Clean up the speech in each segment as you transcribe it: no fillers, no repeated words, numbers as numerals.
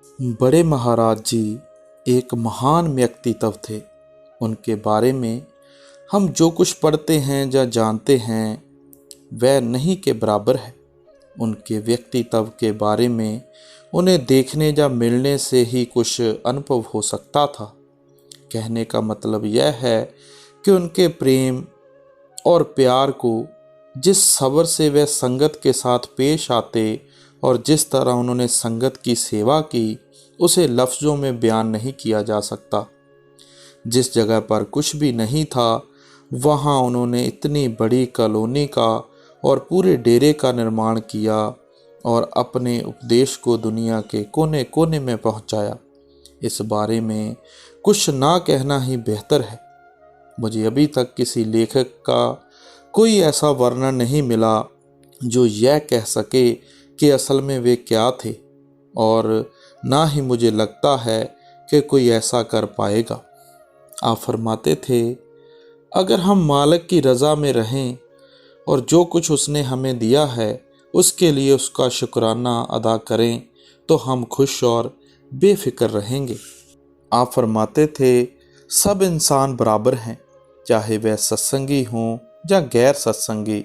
बड़े महाराज जी एक महान व्यक्तित्व थे। उनके बारे में हम जो कुछ पढ़ते हैं या जानते हैं वह नहीं के बराबर है। उनके व्यक्तित्व के बारे में उन्हें देखने या मिलने से ही कुछ अनुभव हो सकता था। कहने का मतलब यह है कि उनके प्रेम और प्यार को जिस सब्र से वह संगत के साथ पेश आते और जिस तरह उन्होंने संगत की सेवा की, उसे लफ्ज़ों में बयान नहीं किया जा सकता। जिस जगह पर कुछ भी नहीं था, वहाँ उन्होंने इतनी बड़ी कॉलोनी का और पूरे डेरे का निर्माण किया और अपने उपदेश को दुनिया के कोने कोने में पहुँचाया। इस बारे में कुछ ना कहना ही बेहतर है। मुझे अभी तक किसी लेखक का कोई ऐसा वर्णन नहीं मिला जो यह कह सके कि असल में वे क्या थे, और ना ही मुझे लगता है कि कोई ऐसा कर पाएगा। आप फरमाते थे, अगर हम मालिक की रज़ा में रहें और जो कुछ उसने हमें दिया है उसके लिए उसका शुक्राना अदा करें तो हम खुश और बेफिक्र रहेंगे। आप फरमाते थे, सब इंसान बराबर हैं, चाहे वह सत्संगी हों या गैर सत्संगी।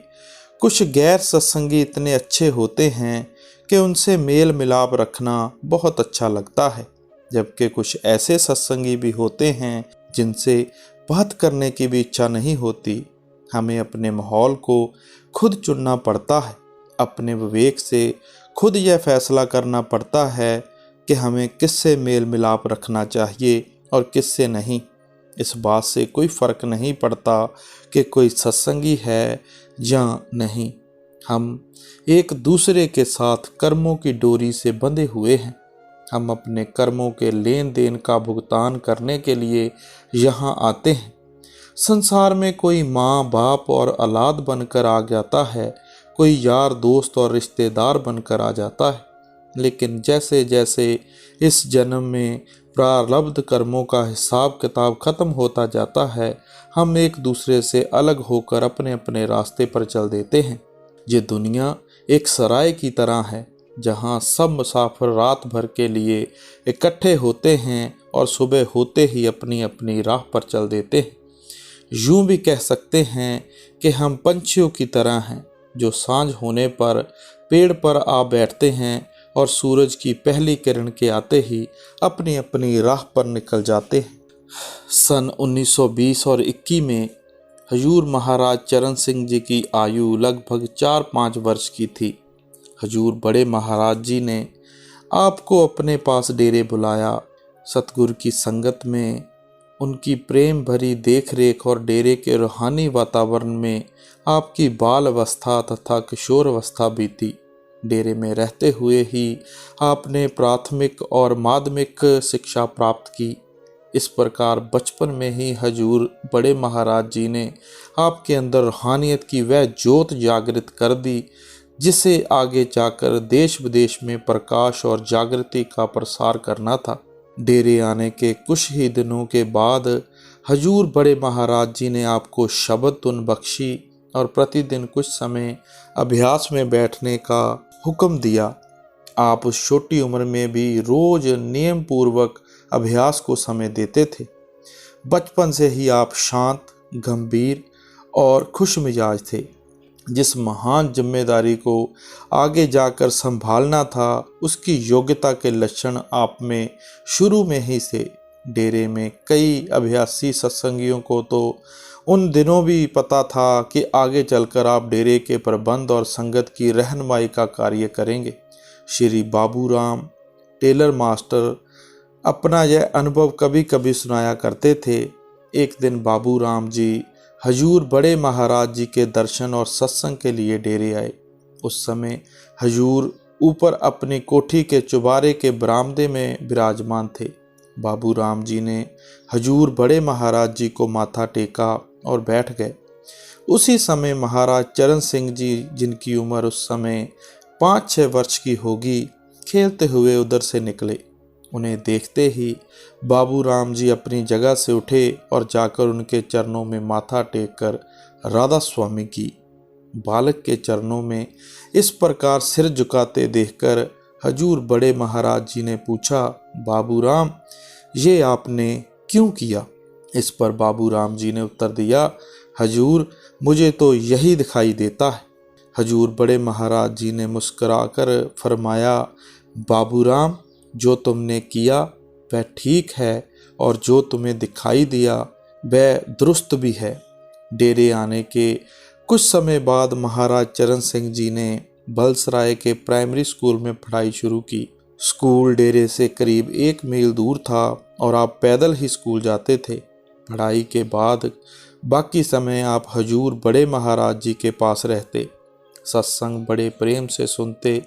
कुछ गैर सत्संगी इतने अच्छे होते हैं कि उनसे मेल मिलाप रखना बहुत अच्छा लगता है, जबकि कुछ ऐसे सत्संगी भी होते हैं जिनसे बात करने की भी इच्छा नहीं होती। हमें अपने माहौल को खुद चुनना पड़ता है। अपने विवेक से खुद यह फैसला करना पड़ता है कि हमें किससे मेल मिलाप रखना चाहिए और किससे नहीं। इस बात से कोई फ़र्क नहीं पड़ता कि कोई सत्संगी है या नहीं। हम एक दूसरे के साथ कर्मों की डोरी से बंधे हुए हैं। हम अपने कर्मों के लेन देन का भुगतान करने के लिए यहाँ आते हैं। संसार में कोई माँ बाप और औलाद बनकर आ जाता है, कोई यार दोस्त और रिश्तेदार बनकर आ जाता है, लेकिन जैसे जैसे इस जन्म में प्रारब्ध कर्मों का हिसाब किताब ख़त्म होता जाता है, हम एक दूसरे से अलग होकर अपने अपने रास्ते पर चल देते हैं। ये दुनिया एक सराय की तरह है जहाँ सब मुसाफिर रात भर के लिए इकट्ठे होते हैं और सुबह होते ही अपनी अपनी राह पर चल देते हैं। यूँ भी कह सकते हैं कि हम पंछियों की तरह हैं जो सांझ होने पर पेड़ पर आ बैठते हैं और सूरज की पहली किरण के आते ही अपनी अपनी राह पर निकल जाते हैं। सन 1920 और 21 में हजूर महाराज चरण सिंह जी की आयु लगभग 4-5 वर्ष की थी। हजूर बड़े महाराज जी ने आपको अपने पास डेरे बुलाया। सतगुरु की संगत में उनकी प्रेम भरी देख रेख और डेरे के रूहानी वातावरण में आपकी बाल अवस्था तथा किशोर अवस्था बीती। डेरे में रहते हुए ही आपने प्राथमिक और माध्यमिक शिक्षा प्राप्त की। इस प्रकार बचपन में ही हजूर बड़े महाराज जी ने आपके अंदर रूहानियत की वह ज्योत जागृत कर दी जिसे आगे जाकर देश विदेश में प्रकाश और जागृति का प्रसार करना था। डेरे आने के कुछ ही दिनों के बाद हजूर बड़े महाराज जी ने आपको शब्द धुन बख्शी और प्रतिदिन कुछ समय अभ्यास में बैठने का हुक्म दिया। आप उस छोटी उम्र में भी रोज नियम पूर्वक अभ्यास को समय देते थे। बचपन से ही आप शांत, गंभीर और खुश मिजाज थे। जिस महान जिम्मेदारी को आगे जाकर संभालना था, उसकी योग्यता के लक्षण आप में शुरू में ही से। डेरे में कई अभ्यासी सत्संगियों को तो उन दिनों भी पता था कि आगे चलकर आप डेरे के प्रबंध और संगत की रहनुमाई का कार्य करेंगे। श्री बाबूराम टेलर मास्टर अपना यह अनुभव कभी कभी सुनाया करते थे। एक दिन बाबूराम जी हजूर बड़े महाराज जी के दर्शन और सत्संग के लिए डेरे आए। उस समय हजूर ऊपर अपनी कोठी के चुबारे के बरामदे में विराजमान थे। बाबूराम जी ने हजूर बड़े महाराज जी को माथा टेका और बैठ गए। उसी समय महाराज चरण सिंह जी, जिनकी उम्र उस समय 5-6 वर्ष की होगी, खेलते हुए उधर से निकले। उन्हें देखते ही बाबूराम जी अपनी जगह से उठे और जाकर उनके चरणों में माथा टेककर राधा स्वामी की। बालक के चरणों में इस प्रकार सिर झुकाते देखकर हजूर बड़े महाराज जी ने पूछा, बाबू राम, ये आपने क्यों किया? इस पर बाबू राम जी ने उत्तर दिया, हजूर, मुझे तो यही दिखाई देता है। हजूर बड़े महाराज जी ने मुस्कुराकर फरमाया, बाबू राम, जो तुमने किया वह ठीक है और जो तुम्हें दिखाई दिया वह दुरुस्त भी है। डेरे आने के कुछ समय बाद महाराज चरण सिंह जी ने बलसराय के प्राइमरी स्कूल में पढ़ाई शुरू की। स्कूल डेरे से करीब 1 मील दूर था और आप पैदल ही स्कूल जाते थे। पढ़ाई के बाद बाकी समय आप हजूर बड़े महाराज जी के पास रहते, सत्संग बड़े प्रेम से सुनते।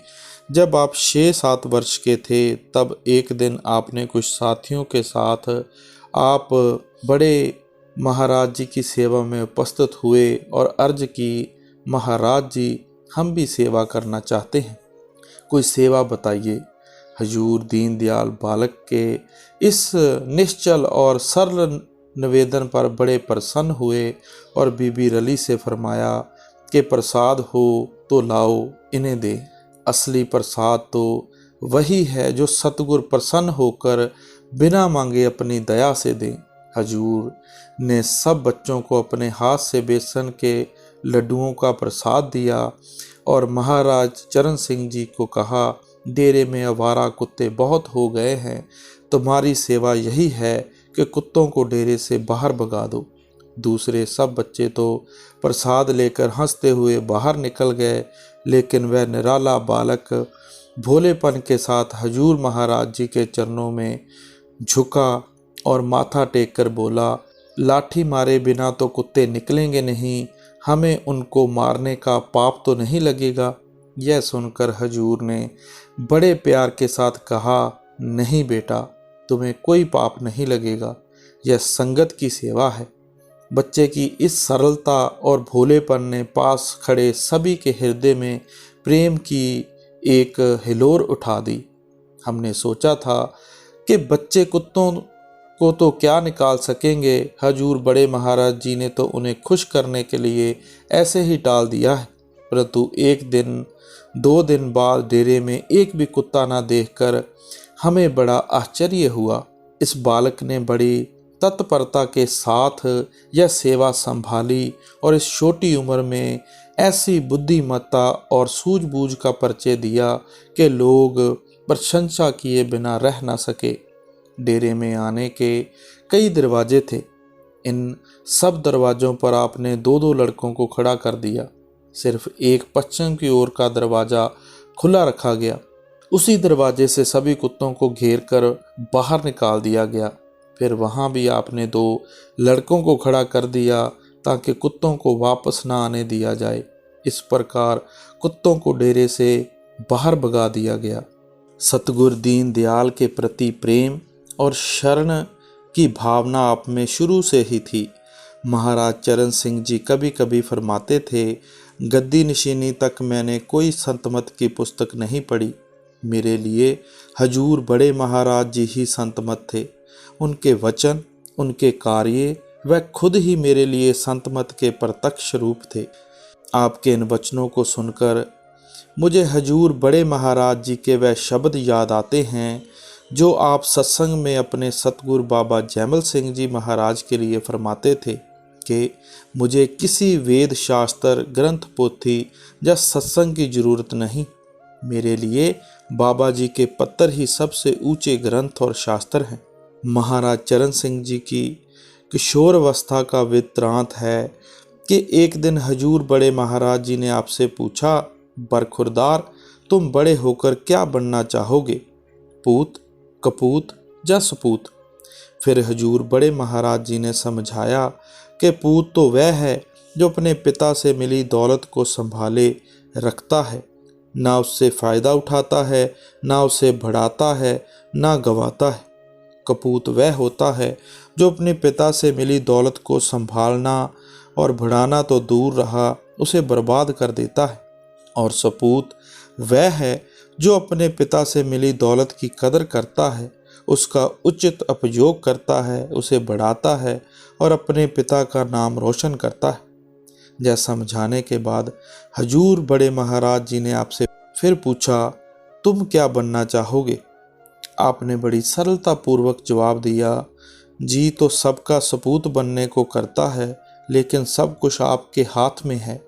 जब आप 6-7 वर्ष के थे तब एक दिन आपने कुछ साथियों के साथ आप बड़े महाराज जी की सेवा में उपस्थित हुए और अर्ज की, महाराज जी, हम भी सेवा करना चाहते हैं, कोई सेवा बताइए। हजूर दीनदयाल बालक के इस निश्चल और सरल निवेदन पर बड़े प्रसन्न हुए और बीबी रली से फरमाया कि प्रसाद हो तो लाओ, इन्हें दे। असली प्रसाद तो वही है जो सतगुर प्रसन्न होकर बिना मांगे अपनी दया से दे। हजूर ने सब बच्चों को अपने हाथ से बेसन के लड्डुओं का प्रसाद दिया और महाराज चरण सिंह जी को कहा, डेरे में आवारा कुत्ते बहुत हो गए हैं, तुम्हारी सेवा यही है कि कुत्तों को डेरे से बाहर भगा दो। दूसरे सब बच्चे तो प्रसाद लेकर हंसते हुए बाहर निकल गए, लेकिन वह निराला बालक भोलेपन के साथ हजूर महाराज जी के चरणों में झुका और माथा टेक कर बोला, लाठी मारे बिना तो कुत्ते निकलेंगे नहीं, हमें उनको मारने का पाप तो नहीं लगेगा। यह सुनकर हजूर ने बड़े प्यार के साथ कहा, नहीं बेटा, तुम्हें कोई पाप नहीं लगेगा, यह संगत की सेवा है। बच्चे की इस सरलता और भोलेपन ने पास खड़े सभी के हृदय में प्रेम की एक हिलोर उठा दी। हमने सोचा था कि बच्चे कुत्तों को तो क्या निकाल सकेंगे, हजूर बड़े महाराज जी ने तो उन्हें खुश करने के लिए ऐसे ही टाल दिया है। परंतु 1 दिन 2 दिन बाद डेरे में एक भी कुत्ता ना देखकर हमें बड़ा आश्चर्य हुआ। इस बालक ने बड़ी तत्परता के साथ यह सेवा संभाली और इस छोटी उम्र में ऐसी बुद्धिमत्ता और सूझबूझ का परिचय दिया कि लोग प्रशंसा किए बिना रह न सके। डेरे में आने के कई दरवाजे थे। इन सब दरवाज़ों पर आपने 2-2 लड़कों को खड़ा कर दिया। सिर्फ एक पश्चिम की ओर का दरवाज़ा खुला रखा गया। उसी दरवाजे से सभी कुत्तों को घेर कर बाहर निकाल दिया गया। फिर वहाँ भी आपने 2 लड़कों को खड़ा कर दिया ताकि कुत्तों को वापस ना आने दिया जाए। इस प्रकार कुत्तों को डेरे से बाहर भगा दिया गया। सतगुर दीन दयाल के प्रति प्रेम और शरण की भावना आप में शुरू से ही थी। महाराज चरण सिंह जी कभी कभी फरमाते थे, गद्दी नशीनी तक मैंने कोई संतमत की पुस्तक नहीं पढ़ी। मेरे लिए हजूर बड़े महाराज जी ही संतमत थे। उनके वचन, उनके कार्य वह खुद ही मेरे लिए संतमत के प्रत्यक्ष रूप थे। आपके इन वचनों को सुनकर मुझे हजूर बड़े महाराज जी के वह शब्द याद आते हैं जो आप सत्संग में अपने सतगुरु बाबा जैमल सिंह जी महाराज के लिए फरमाते थे कि मुझे किसी वेद शास्त्र, ग्रंथ, पोथी या सत्संग की जरूरत नहीं। मेरे लिए बाबा जी के पत्तर ही सबसे ऊंचे ग्रंथ और शास्त्र हैं। महाराज चरण सिंह जी की किशोर अवस्था का वृत्तांत है कि एक दिन हजूर बड़े महाराज जी ने आपसे पूछा, बरखुरदार, तुम बड़े होकर क्या बनना चाहोगे, पूत, कपूत या सपूत? फिर हजूर बड़े महाराज जी ने समझाया कि पूत तो वह है जो अपने पिता से मिली दौलत को संभाले रखता है, ना उससे फ़ायदा उठाता है, ना उसे बढ़ाता है, ना गंवाता है। कपूत वह होता है जो अपने पिता से मिली दौलत को संभालना और बढ़ाना तो दूर रहा, उसे बर्बाद कर देता है। और सपूत वह है जो अपने पिता से मिली दौलत की कदर करता है, उसका उचित उपयोग करता है, उसे बढ़ाता है और अपने पिता का नाम रोशन करता है। यह समझाने के बाद हजूर बड़े महाराज जी ने आपसे फिर पूछा, तुम क्या बनना चाहोगे? आपने बड़ी सरलता पूर्वक जवाब दिया, जी तो सबका सपूत बनने को करता है, लेकिन सब कुछ आपके हाथ में है।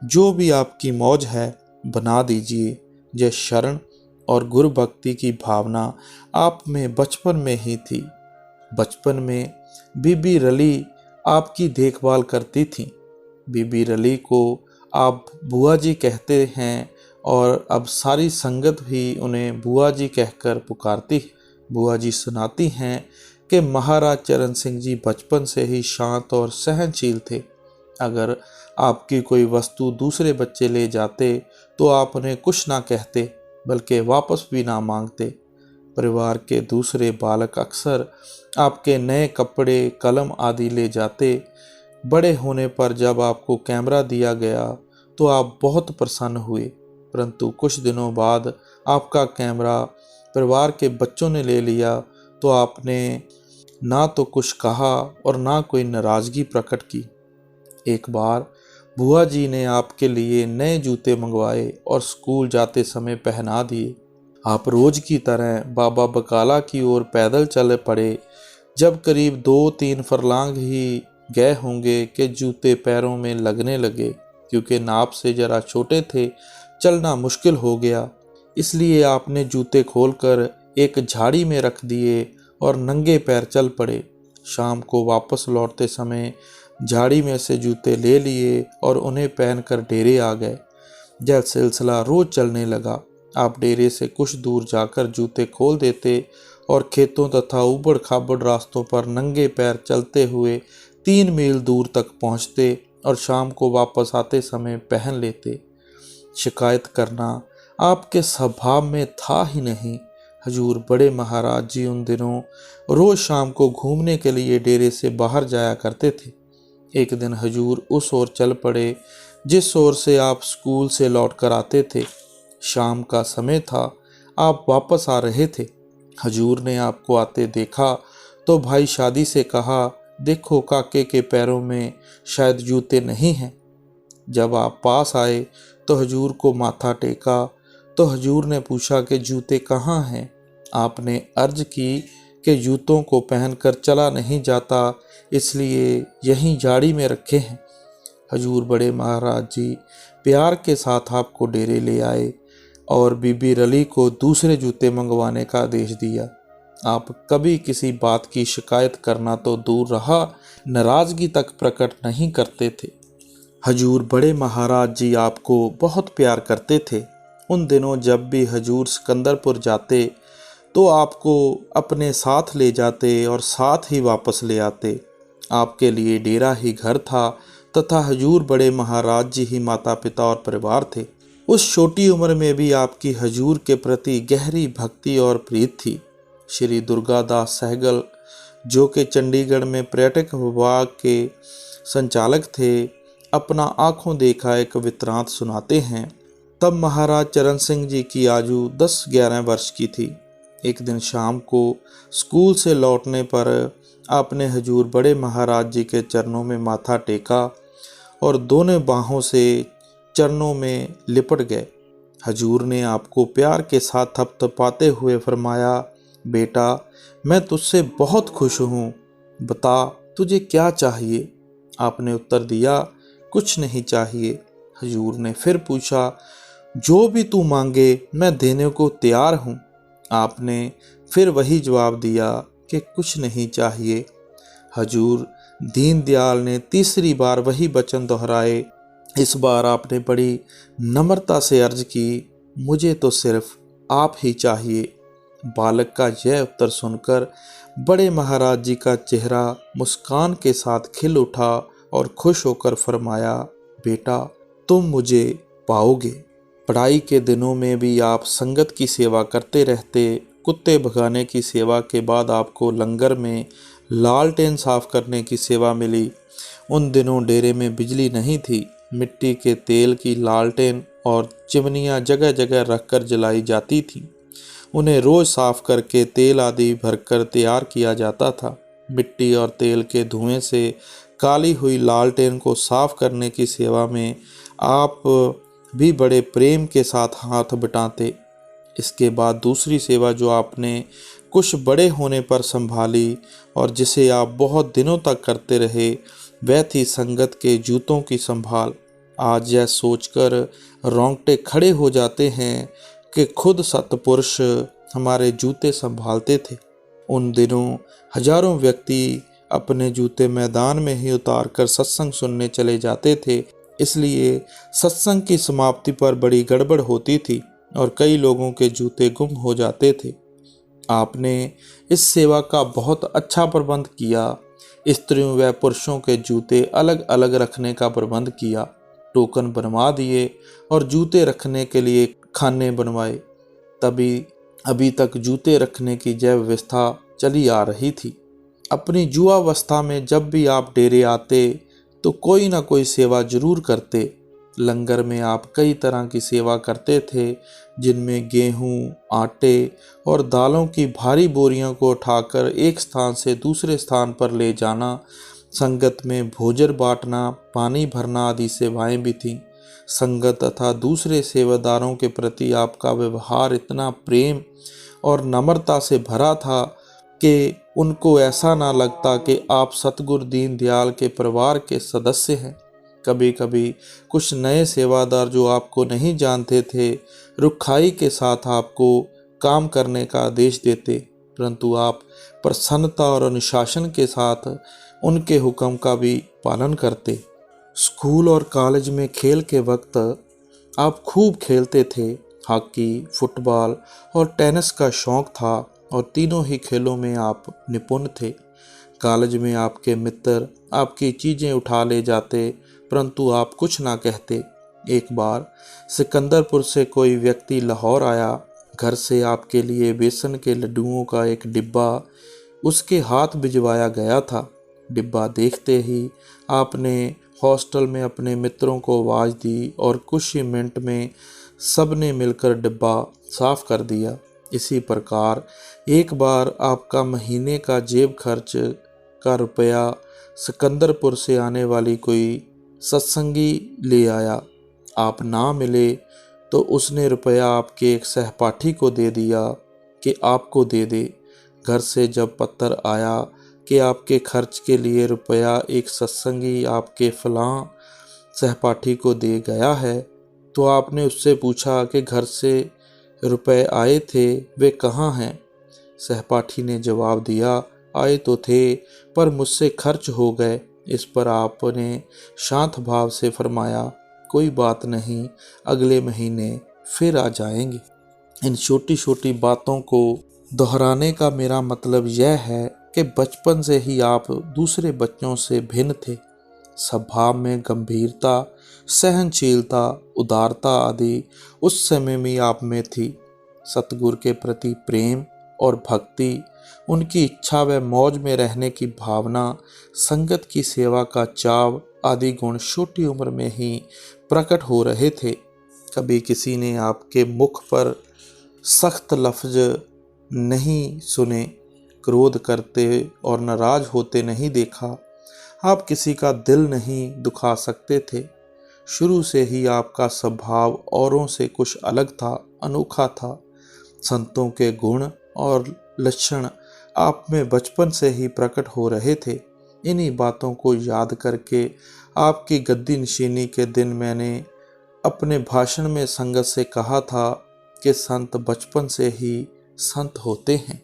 जो भी आपकी मौज है बना दीजिए। यह शरण और गुरु भक्ति की भावना आप में बचपन में ही थी। बचपन में बीबी रली आपकी देखभाल करती थी। बीबी रली को आप बुआ जी कहते हैं और अब सारी संगत भी उन्हें बुआ जी कहकर पुकारती है। बुआ जी सुनाती हैं कि महाराज चरण सिंह जी बचपन से ही शांत और सहनशील थे। अगर आपकी कोई वस्तु दूसरे बच्चे ले जाते तो आप उन्हें कुछ ना कहते, बल्कि वापस भी ना मांगते। परिवार के दूसरे बालक अक्सर आपके नए कपड़े, कलम आदि ले जाते। बड़े होने पर जब आपको कैमरा दिया गया तो आप बहुत प्रसन्न हुए, परंतु कुछ दिनों बाद आपका कैमरा परिवार के बच्चों ने ले लिया तो आपने ना तो कुछ कहा और ना कोई नाराज़गी प्रकट की। एक बार बुआ जी ने आपके लिए नए जूते मंगवाए और स्कूल जाते समय पहना दिए। आप रोज की तरह बाबा बकाला की ओर पैदल चल पड़े। जब करीब 2-3 फरलांग ही गए होंगे कि जूते पैरों में लगने लगे। क्योंकि नाप से जरा छोटे थे, चलना मुश्किल हो गया, इसलिए आपने जूते खोलकर एक झाड़ी में रख दिए और नंगे पैर चल पड़े। शाम को वापस लौटते समय झाड़ी में से जूते ले लिए और उन्हें पहनकर डेरे आ गए। यह सिलसिला रोज चलने लगा। आप डेरे से कुछ दूर जाकर जूते खोल देते और खेतों तथा उबड़ खाबड़ रास्तों पर नंगे पैर चलते हुए 3 मील दूर तक पहुंचते और शाम को वापस आते समय पहन लेते। शिकायत करना आपके स्वभाव में था ही नहीं। हजूर बड़े महाराज जी उन दिनों रोज शाम को घूमने के लिए डेरे से बाहर जाया करते थे। एक दिन हजूर उस ओर चल पड़े जिस ओर से आप स्कूल से लौटकर आते थे। शाम का समय था, आप वापस आ रहे थे। हजूर ने आपको आते देखा तो भाई शादी से कहा, देखो काके के पैरों में शायद जूते नहीं हैं। जब आप पास आए तो हजूर को माथा टेका तो हजूर ने पूछा कि जूते कहाँ हैं। आपने अर्ज की कि जूतों को पहनकर चला नहीं जाता, इसलिए यहीं झाड़ी में रखे हैं। हजूर बड़े महाराज जी प्यार के साथ आपको डेरे ले आए और बीबी रली को दूसरे जूते मंगवाने का आदेश दिया। आप कभी किसी बात की शिकायत करना तो दूर रहा, नाराज़गी तक प्रकट नहीं करते थे। हजूर बड़े महाराज जी आपको बहुत प्यार करते थे। उन दिनों जब भी हजूर सिकंदरपुर जाते तो आपको अपने साथ ले जाते और साथ ही वापस ले आते। आपके लिए डेरा ही घर था तथा हजूर बड़े महाराज जी ही माता पिता और परिवार थे। उस छोटी उम्र में भी आपकी हजूर के प्रति गहरी भक्ति और प्रीत थी। श्री दुर्गादास सहगल, जो कि चंडीगढ़ में पर्यटक विभाग के संचालक थे, अपना आंखों देखा एक वृत्तांत सुनाते हैं। तब महाराज चरण सिंह जी की आयु 10-11 वर्ष की थी। एक दिन शाम को स्कूल से लौटने पर आपने हजूर बड़े महाराज जी के चरणों में माथा टेका और दोनों बाहों से चरणों में लिपट गए। हजूर ने आपको प्यार के साथ थपथपाते हुए फरमाया, बेटा मैं तुझसे बहुत खुश हूँ, बता तुझे क्या चाहिए। आपने उत्तर दिया, कुछ नहीं चाहिए। हजूर ने फिर पूछा, जो भी तू मांगे मैं देने को तैयार हूँ। आपने फिर वही जवाब दिया कि कुछ नहीं चाहिए। हजूर दीनदयाल ने तीसरी बार वही वचन दोहराए। इस बार आपने बड़ी नम्रता से अर्ज की, मुझे तो सिर्फ आप ही चाहिए। बालक का यह उत्तर सुनकर बड़े महाराज जी का चेहरा मुस्कान के साथ खिल उठा और खुश होकर फरमाया, बेटा तुम मुझे पाओगे। पढ़ाई के दिनों में भी आप संगत की सेवा करते रहते। कुत्ते भगाने की सेवा के बाद आपको लंगर में लालटेन साफ करने की सेवा मिली। उन दिनों डेरे में बिजली नहीं थी। मिट्टी के तेल की लालटेन और चिमनियाँ जगह जगह रखकर जलाई जाती थीं। उन्हें रोज साफ करके तेल आदि भरकर तैयार किया जाता था। मिट्टी और तेल के धुएं से काली हुई लालटेन को साफ करने की सेवा में आप भी बड़े प्रेम के साथ हाथ बटाते। इसके बाद दूसरी सेवा जो आपने कुछ बड़े होने पर संभाली और जिसे आप बहुत दिनों तक करते रहे, वह थी संगत के जूतों की संभाल। आज यह सोचकर रोंगटे खड़े हो जाते हैं कि खुद सतपुरुष हमारे जूते संभालते थे। उन दिनों हजारों व्यक्ति अपने जूते मैदान में ही उतार कर सत्संग सुनने चले जाते थे, इसलिए सत्संग की समाप्ति पर बड़ी गड़बड़ होती थी और कई लोगों के जूते गुम हो जाते थे। आपने इस सेवा का बहुत अच्छा प्रबंध किया। स्त्रियों व पुरुषों के जूते अलग अलग रखने का प्रबंध किया, टोकन बनवा दिए और जूते रखने के लिए खाने बनवाए। तभी अभी तक जूते रखने की जय व्यवस्था चली आ रही थी। अपनी युवावस्था में जब भी आप डेरे आते तो कोई ना कोई सेवा जरूर करते। लंगर में आप कई तरह की सेवा करते थे, जिनमें गेहूं, आटे और दालों की भारी बोरियों को उठाकर एक स्थान से दूसरे स्थान पर ले जाना, संगत में भोजन बांटना, पानी भरना आदि सेवाएं भी थीं। संगत तथा दूसरे सेवादारों के प्रति आपका व्यवहार इतना प्रेम और नम्रता से भरा था कि उनको ऐसा ना लगता कि आप सतगुरु दीनदयाल के परिवार के सदस्य हैं। कभी कभी कुछ नए सेवादार जो आपको नहीं जानते थे, रुखाई के साथ आपको काम करने का आदेश देते, परंतु आप प्रसन्नता और अनुशासन के साथ उनके हुक्म का भी पालन करते। स्कूल और कॉलेज में खेल के वक्त आप खूब खेलते थे। हॉकी, फुटबॉल और टेनिस का शौक था और तीनों ही खेलों में आप निपुण थे। कॉलेज में आपके मित्र आपकी चीज़ें उठा ले जाते, परंतु आप कुछ ना कहते। एक बार सिकंदरपुर से कोई व्यक्ति लाहौर आया। घर से आपके लिए बेसन के लड्डुओं का एक डिब्बा उसके हाथ भिजवाया गया था। डिब्बा देखते ही आपने हॉस्टल में अपने मित्रों को आवाज़ दी और कुछ ही मिनट में सबने मिलकर डिब्बा साफ कर दिया। इसी प्रकार एक बार आपका महीने का जेब खर्च का रुपया सिकंदरपुर से आने वाली कोई सत्संगी ले आया। आप ना मिले तो उसने रुपया आपके एक सहपाठी को दे दिया कि आपको दे दे। घर से जब पत्र आया कि आपके खर्च के लिए रुपया एक सत्संगी आपके फलां सहपाठी को दे गया है, तो आपने उससे पूछा कि घर से रुपए आए थे, वे कहाँ हैं? सहपाठी ने जवाब दिया, आए तो थे पर मुझसे खर्च हो गए। इस पर आपने शांत भाव से फरमाया, कोई बात नहीं, अगले महीने फिर आ जाएंगे। इन छोटी छोटी बातों को दोहराने का मेरा मतलब यह है कि बचपन से ही आप दूसरे बच्चों से भिन्न थे। स्वभाव में गंभीरता, सहनशीलता, उदारता आदि उस समय में आप में थी। सतगुरु के प्रति प्रेम और भक्ति, उनकी इच्छा व मौज में रहने की भावना, संगत की सेवा का चाव आदि गुण छोटी उम्र में ही प्रकट हो रहे थे। कभी किसी ने आपके मुख पर सख्त लफ्ज नहीं सुने, क्रोध करते और नाराज होते नहीं देखा। आप किसी का दिल नहीं दुखा सकते थे। शुरू से ही आपका स्वभाव औरों से कुछ अलग था, अनोखा था। संतों के गुण और लक्षण आप में बचपन से ही प्रकट हो रहे थे। इन्हीं बातों को याद करके आपकी गद्दी नशीनी के दिन मैंने अपने भाषण में संगत से कहा था कि संत बचपन से ही संत होते हैं।